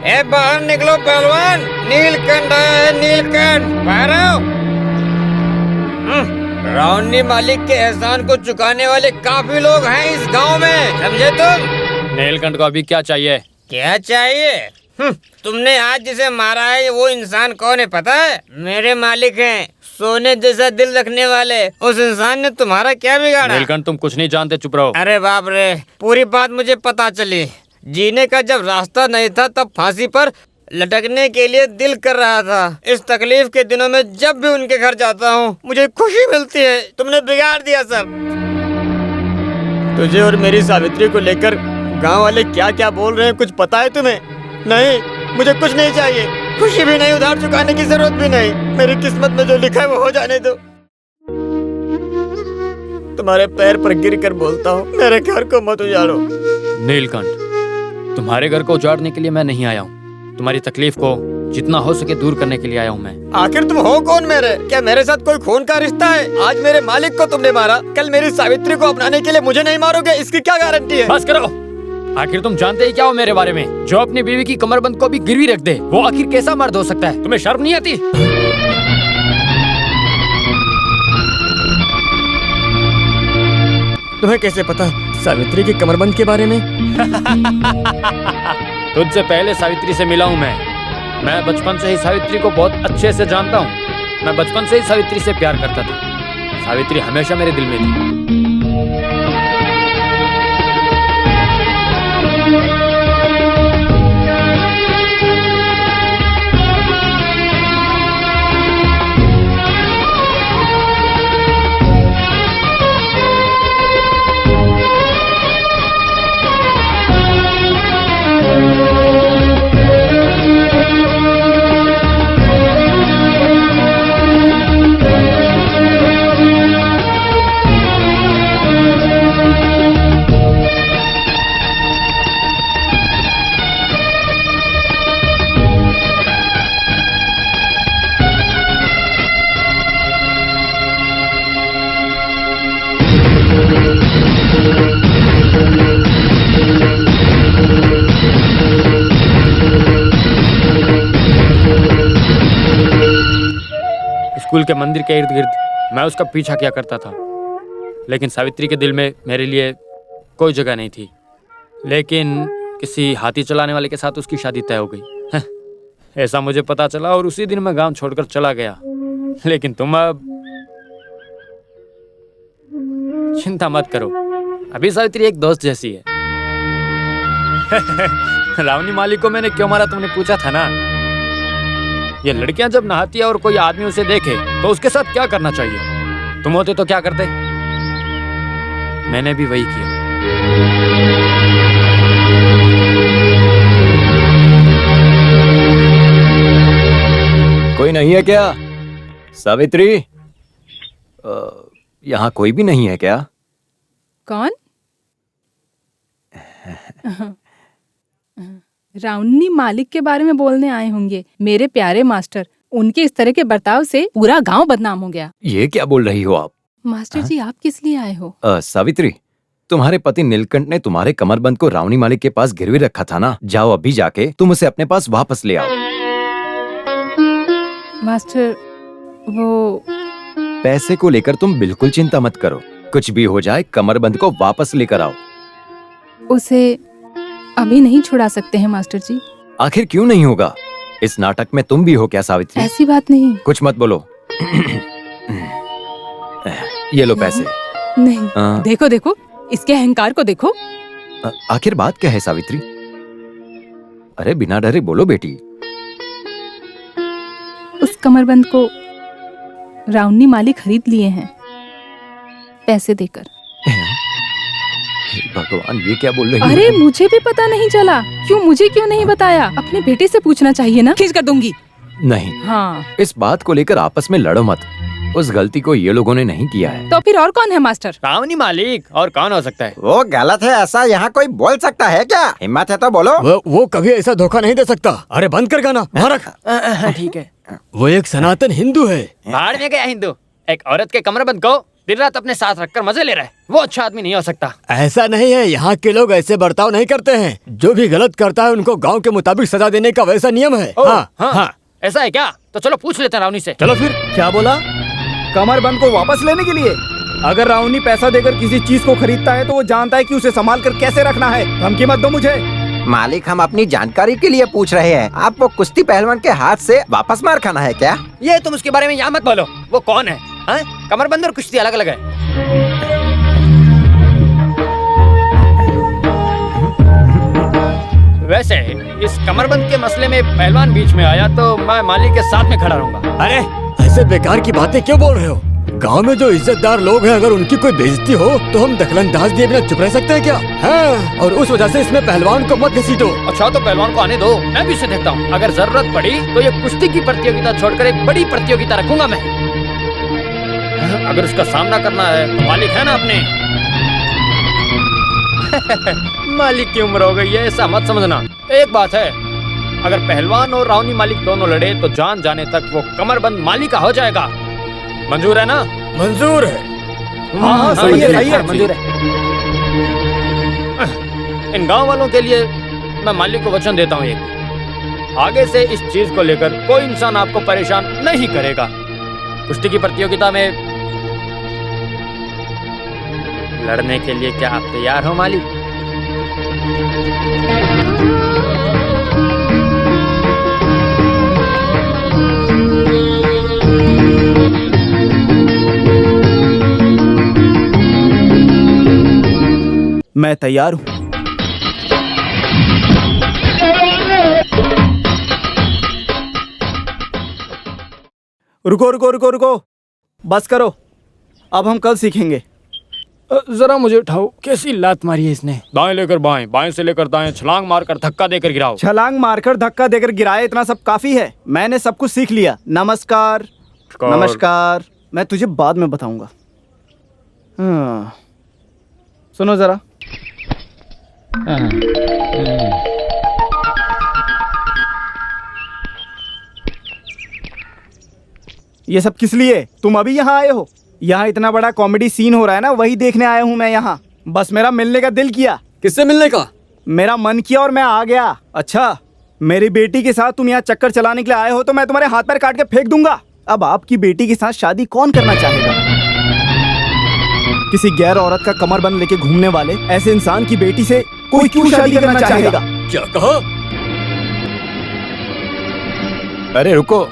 ए बाहर निकलो पहलवान, नीलकंठ है नीलकंठ, बाहर आओ। रावनी मालिक के एहसान को चुकाने वाले काफी लोग हैं इस गांव में, समझे तुम? नीलकंठ को अभी क्या चाहिए? क्या चाहिए? तुमने आज जिसे मारा है वो इंसान कौन है पता है? मेरे मालिक हैं, सोने जैसा दिल रखने वाले। उस इंसान ने तुम्हारा क्या बिगाड़ा? नीलकंठ तुम कुछ नहीं जानते, चुप रहो। अरे बाप रे, पूरी बात मुझे पता चली। जीने का जब रास्ता नहीं था तब फांसी पर लटकने के लिए दिल कर रहा था। इस तकलीफ के दिनों में जब भी उनके घर जाता हूँ मुझे खुशी मिलती है। तुमने बिगाड़ दिया सब। तुझे और मेरी सावित्री को लेकर गांव वाले क्या क्या बोल रहे हैं कुछ पता है तुम्हें? नहीं, मुझे कुछ नहीं चाहिए, खुशी भी नहीं, उधार चुकाने की जरूरत भी नहीं। मेरी किस्मत में जो लिखा है वो हो जाने दो। तुम्हारे पैर पर गिर कर बोलता हूँ, मेरे घर को मत उजाड़ो। नीलकंठ, तुम्हारे घर को उजाड़ने के लिए मैं नहीं आया हूँ, तुम्हारी तकलीफ को जितना हो सके दूर करने के लिए आया हूँ मैं। आखिर तुम हो कौन मेरे? क्या मेरे साथ कोई खून का रिश्ता है? आज मेरे मालिक को तुमने मारा, कल मेरी सावित्री को अपनाने के लिए मुझे नहीं मारोगे, इसकी क्या गारंटी है? बस करो। आखिर तुम जानते ही क्या हो मेरे बारे में? जो अपनी बीवी की कमरबंद को भी गिरवी रख दे, वो आखिर कैसा मर्द हो सकता है? तुम्हें शर्म नहीं आती? तुम्हें कैसे पता सावित्री की कमरबंद के बारे में? तुझसे पहले सावित्री से मिला हूँ मैं बचपन से ही सावित्री को बहुत अच्छे से जानता हूँ। मैं बचपन से ही सावित्री से प्यार करता था। सावित्री हमेशा मेरे दिल में थी। स्कूल के मंदिर के इर्द गिर्द मैं उसका पीछा किया करता था, लेकिन सावित्री के दिल में मेरे लिए कोई जगह नहीं थी। लेकिन किसी हाथी चलाने वाले के साथ उसकी शादी तय हो गई। ऐसा मुझे पता चला और उसी दिन मैं गांव छोड़कर चला गया। लेकिन तुम अब चिंता मत करो, अभी सावित्री एक दोस्त जैसी है। रावनी मालिक को मैंने क्यों मारा तुमने पूछा था ना? ये लड़कियां जब नहाती है और कोई आदमी उसे देखे तो उसके साथ क्या करना चाहिए? तुम होते तो क्या करते? मैंने भी वही किया। कोई नहीं है क्या? सावित्री, यहाँ कोई भी नहीं है क्या? कौन? रावनी मालिक के बारे में बोलने आए होंगे। मेरे प्यारे मास्टर, उनके इस तरह के बर्ताव से पूरा गांव बदनाम हो गया। ये क्या बोल रही हो आप? मास्टर जी, आप किस लिए आए हो? सावित्री, तुम्हारे पति नीलकंठ ने तुम्हारे कमरबंद को रावनी मालिक के पास गिरवी रखा था ना? जाओ अभी जाके तुम उसे अपने पास वापस ले आओ। मास्टर, वो पैसे को लेकर तुम बिल्कुल चिंता मत करो, कुछ भी हो जाए कमरबंद को वापस लेकर आओ। उसे अभी नहीं छुड़ा सकते हैं मास्टर जी। आखिर क्यों नहीं होगा? इस नाटक में तुम भी हो क्या सावित्री? ऐसी बात नहीं। कुछ मत बोलो। ये लो पैसे। नहीं, देखो देखो, इसके अहंकार को देखो। आखिर बात क्या है सावित्री? अरे बिना डरे बोलो बेटी। उस कमरबंद को रावनी मालिक खरीद लिए हैं पैसे देकर। भगवान, ये क्या बोल रही है? अरे मुझे भी पता नहीं चला। मुझे क्यों नहीं बताया? अपने बेटे से पूछना चाहिए ना। खींच कर दूंगी। नहीं, हाँ। इस बात को लेकर आपस में लड़ो मत। उस गलती को ये लोगों ने नहीं किया है। तो फिर और कौन है मास्टर? रावनी मालिक, और कौन हो सकता है? वो गलत है, ऐसा यहाँ कोई बोल सकता है क्या? हिम्मत है तो बोलो। वो कभी ऐसा धोखा नहीं दे सकता। अरे बंद कर गाना, वहाँ रख। ठीक है। वो एक सनातन हिंदू है। बाहर में गया हिंदू, एक औरत के कमरबंद को दिन रात अपने साथ रखकर मजे ले रहा है, वो अच्छा आदमी नहीं हो सकता। ऐसा नहीं है, यहाँ के लोग ऐसे बर्ताव नहीं करते हैं। जो भी गलत करता है उनको गांव के मुताबिक सजा देने का वैसा नियम है। हाँ, ऐसा है क्या? तो चलो पूछ लेते हैं रावनी से। चलो फिर। क्या बोला? कमरबंद को वापस लेने के लिए? अगर रावनी पैसा देकर किसी चीज को खरीदता है तो वो जानता है कि उसे संभाल कर कैसे रखना है। धमकी मत दो मुझे। मालिक, हम अपनी जानकारी के लिए पूछ रहे हैं। आप वो कुश्ती पहलवान के हाथ से वापस मार खाना है क्या? ये तुम उसके बारे में यहाँ मत बोलो। वो कौन है? कमरबंद और कुश्ती अलग अलग है। वैसे इस कमरबंद के मसले में पहलवान बीच में आया तो मैं मालिक के साथ में खड़ा रहूंगा। अरे ऐसे बेकार की बातें क्यों बोल रहे हो? गांव में जो इज्जतदार लोग हैं, अगर उनकी कोई बेइज्जती हो तो हम दखलंदाज दिए बिना चुप रह सकते हैं क्या? हाँ, और उस वजह से इसमें पहलवान को मत घसीटो। अच्छा तो पहलवान को आने दो, मैं भी इसे देखता हूँ। अगर जरूरत पड़ी तो ये कुश्ती की प्रतियोगिता छोड़कर एक बड़ी प्रतियोगिता रखूंगा मैं। अगर उसका सामना करना है तो मालिक है ना अपने। मालिक की उम्र हो गई है, ऐसा मत समझना। एक बात है, अगर पहलवान और रावनी मालिक दोनों लड़े तो जान जाने तक वो कमरबंद मालिक का हो जाएगा। मंजूर है ना? मंजूर है। हाँ, सही है, मंजूर है। इन गांव वालों के लिए मैं मालिक को वचन देता हूँ एक, आगे से इस चीज को लेकर कोई इंसान आपको परेशान नहीं करेगा। कुश्ती की प्रतियोगिता में लड़ने के लिए क्या आप तैयार हो मालिक? मैं तैयार हूँ। रुको रुको रुको रुको, बस करो। अब हम कल सीखेंगे। जरा मुझे उठाओ। कैसी लात मारी है इसने? दाएं लेकर बाएं, बाएं से लेकर दाएं, छलांग मारकर धक्का देकर गिराओ। छलांग मारकर धक्का देकर गिराए, इतना सब काफी है। मैंने सब कुछ सीख लिया। नमस्कार। नमस्कार। मैं तुझे बाद में बताऊंगा। हाँ, सुनो जरा। ये सब किस लिए? तुम अभी यहाँ आए हो? यहाँ इतना बड़ा कॉमेडी सीन हो रहा है ना, वही देखने आया हूँ मैं यहाँ। बस मेरा मिलने का दिल किया। किससे मिलने का? मेरा मन किया और मैं आ गया। अच्छा, मेरी बेटी के साथ तुम यहाँ चक्कर चलाने के लिए आए हो तो मैं तुम्हारे हाथ पैर काट के फेंक दूंगा। अब आपकी बेटी के साथ शादी कौन करना चाहेगा? किसी गैर औरत का कमरबंद लेके घूमने वाले ऐसे इंसान की बेटी से कोई क्यों शादी करना चाहेगा? क्या कहा? अरे रुको,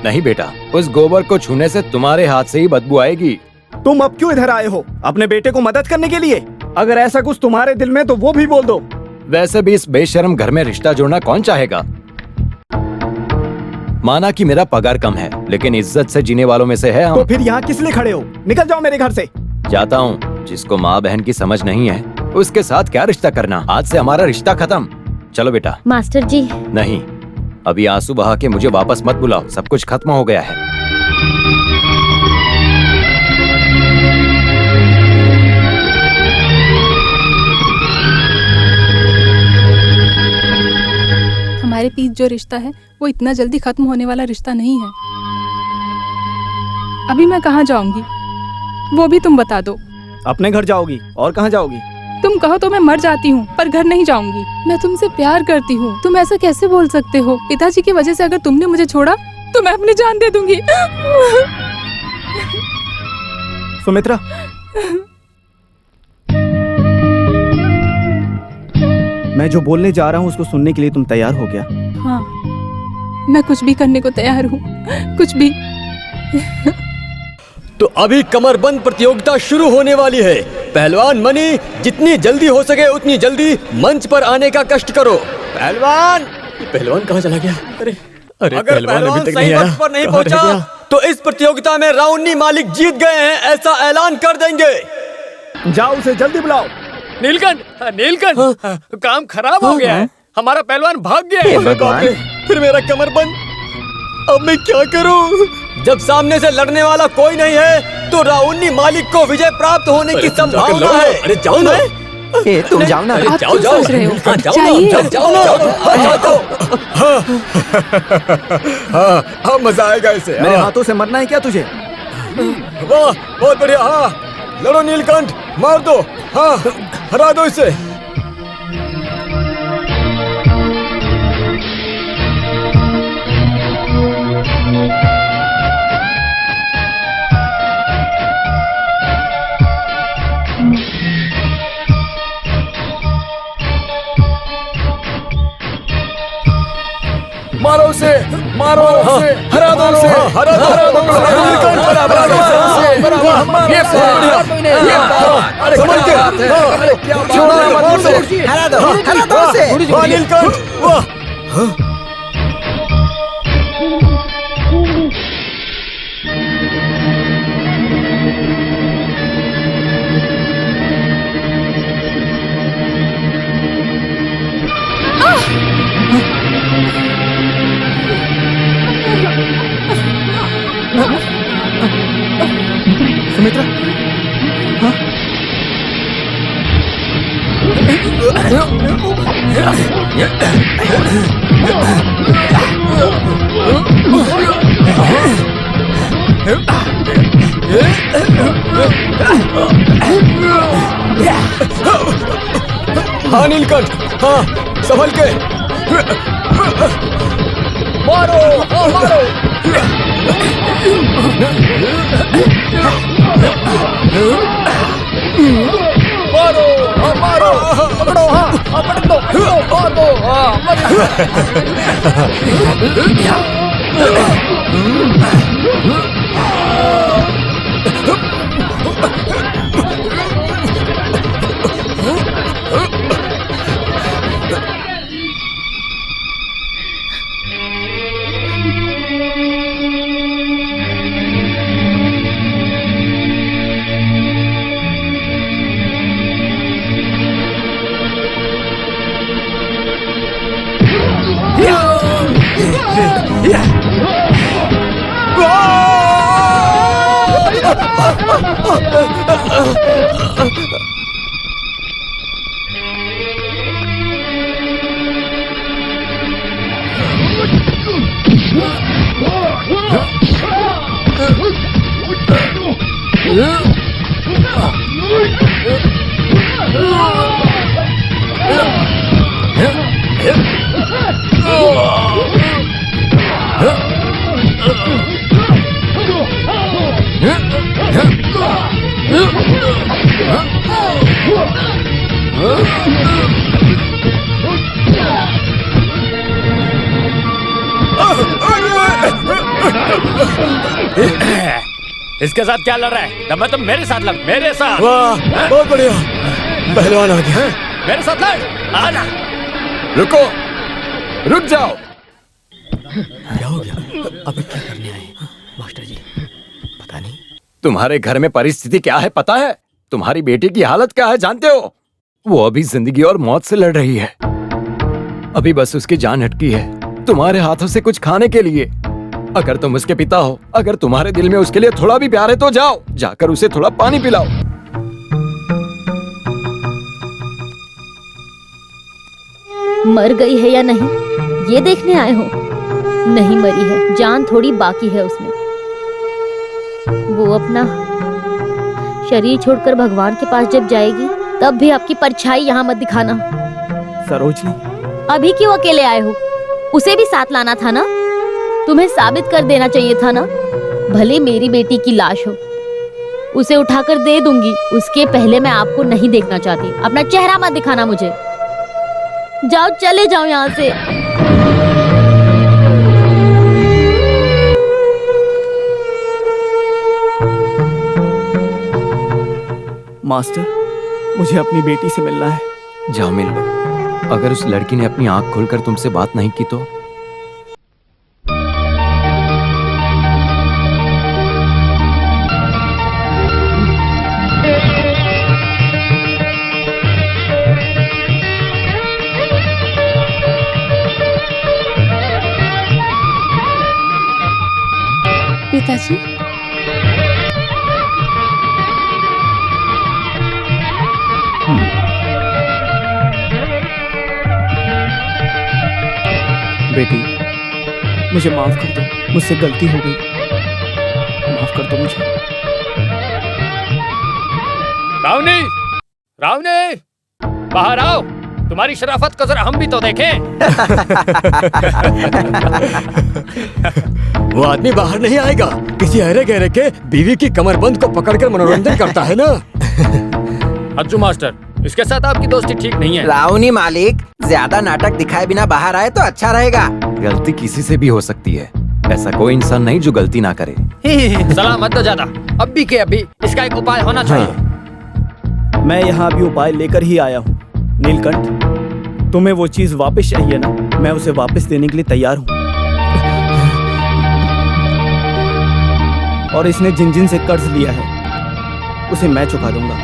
नहीं बेटा, उस गोबर को छूने से तुम्हारे हाथ से ही बदबू आएगी। तुम अब क्यों इधर आए हो? अपने बेटे को मदद करने के लिए? अगर ऐसा कुछ तुम्हारे दिल में तो वो भी बोल दो। वैसे भी इस बेशर्म घर में रिश्ता जोड़ना कौन चाहेगा? माना कि मेरा पगार कम है, लेकिन इज्जत से जीने वालों में से है हम। तो फिर यहाँ किस लिए खड़े हो? निकल जाओ मेरे घर से। जाता हूँ। जिसको माँ बहन की समझ नहीं है उसके साथ क्या रिश्ता करना। आज से हमारा रिश्ता खत्म। चलो बेटा। मास्टर जी। नहीं, अभी आंसू बहा के मुझे वापस मत बुलाओ। सब कुछ खत्म हो गया है। हमारे बीच जो रिश्ता है वो इतना जल्दी खत्म होने वाला रिश्ता नहीं है। अभी मैं कहाँ जाऊंगी वो भी तुम बता दो। अपने घर जाओगी? और कहाँ जाओगी? तुम कहो तो मैं मर जाती हूँ, पर घर नहीं जाऊंगी। मैं तुमसे प्यार करती हूँ। तुम ऐसा कैसे बोल सकते हो? पिताजी की वजह से अगर तुमने मुझे छोड़ा तो मैं अपनी जान दे दूंगी। सुमित्रा, मैं जो बोलने जा रहा हूँ उसको सुनने के लिए तुम तैयार हो गया? हाँ, मैं कुछ भी करने को तैयार हूँ, कुछ भी। तो अभी कमरबंद प्रतियोगिता शुरू होने वाली है। पहलवान मनी, जितनी जल्दी हो सके उतनी जल्दी मंच पर आने का कष्ट करो। पहलवान! पहलवान कहाँ चला गया? अरे अरे, अगर पहलवान अभी तक सही नहीं आया। वक्त पर नहीं अरे पहुंचा भैया। तो इस प्रतियोगिता में राउनी मालिक जीत गए हैं, ऐसा ऐलान कर देंगे। जाओ उसे जल्दी बुलाओ। नीलकंठ, नीलकंठ, काम खराब हो गया है। हमारा पहलवान भाग गया हे है। भगवान। फिर मेरा कमरबंद, अब मैं क्या करूं? जब सामने से लड़ने वाला कोई नहीं है तो राउनी मालिक को विजय प्राप्त होने की संभावना है। अरे जाओ ना। ए, तुम जाओ ना। आप जाओ, क्यों जाओ। सोच रहे हो? हाँ, जाओ ना, चाहिए। जाओ ना। हाँ, मजा आएगा इसे। मेरे हाथों से मरना है क्या तुझे? वाह, बहुत बढ़िया। हाँ, लड़ो नीलकंठ, मार दो। हाँ, हरा दो इसे। मारो उसे, मारो उसे, हरा दो उसे, हरा दो, हरा दो, नीलकंठ, हरा दो उसे। ये संभल के। छोड़ो मत उसे। हरा दो उसे। वाह नीलकंठ, वाह। सुमित्रा, हाँ? हाँ नीलकंठ, हाँ, संभल के। मारो, हाँ, मारो। मारो, हाँ, मारो। पकड़ो, हाँ, हाँ, पकड़ दो, मार दो, हाँ, इसके साथ क्या लड़ रहा है? दम है तो मेरे साथ लड़, मेरे साथ। वाह, बहुत बढ़िया। पहलवान आ गया। मेरे साथ लड़, आना। रुको, रुक जाओ। क्या हो गया? अब क्या करने आए मास्टर जी? पता नहीं। तुम्हारे घर में परिस्थिति क्या है पता है? तुम्हारी बेटी की हालत क्या है जानते हो? वो अभी जिंदगी और मौत से लड़ रही है। अभी बस उसकी जान हटकी है तुम्हारे हाथों से कुछ खाने के लिए। अगर तुम उसके पिता हो, अगर तुम्हारे दिल में उसके लिए थोड़ा भी प्यार है तो जाओ, जाकर उसे थोड़ा पानी पिलाओ। मर गई है या नहीं ये देखने आए हो? नहीं मरी है, जान थोड़ी बाकी है उसमें। वो अपना शरीर छोड़कर भगवान के पास जब जाएगी तब भी आपकी परछाई यहाँ मत दिखाना। सरोजनी, अभी क्यों अकेले आए हो? उसे भी साथ लाना था ना। तुम्हें साबित कर देना चाहिए था ना। भले मेरी बेटी की लाश हो, उसे उठाकर दे दूंगी, उसके पहले मैं आपको नहीं देखना चाहती। अपना चेहरा मत दिखाना मुझे। जाओ, चले जाओ यहाँ से। मास्टर, मुझे अपनी बेटी से मिलना है। जाओ मिल लो। अगर उस लड़की ने अपनी आंख खोलकर तुमसे बात नहीं की तो? पिताजी, बेटी, मुझे माफ कर दो, मुझसे गलती हो गई। माफ कर दो मुझे। रावनी, रावनी, बाहर आओ। तुम्हारी शराफत को जरा हम भी तो देखें। वो आदमी बाहर नहीं आएगा। किसी अरे गहरे के बीवी की कमरबंद को पकड़कर मनोरंजन करता है ना। अज्जू मास्टर, इसके साथ आपकी दोस्ती ठीक नहीं है। रावनी मालिक, ज्यादा नाटक दिखाए बिना बाहर आए तो अच्छा रहेगा। गलती किसी से भी हो सकती है, ऐसा कोई इंसान नहीं जो गलती ना करे। सलाह मत दो ज्यादा, अभी के अभी इसका एक उपाय होना चाहिए। मैं यहाँ अभी उपाय लेकर ही आया हूँ। नीलकंठ, तुम्हें वो चीज वापस चाहिए ना, मैं उसे वापस देने के लिए तैयार हूँ। और इसने जिन जिन से कर्ज लिया है उसे मैं चुका दूंगा।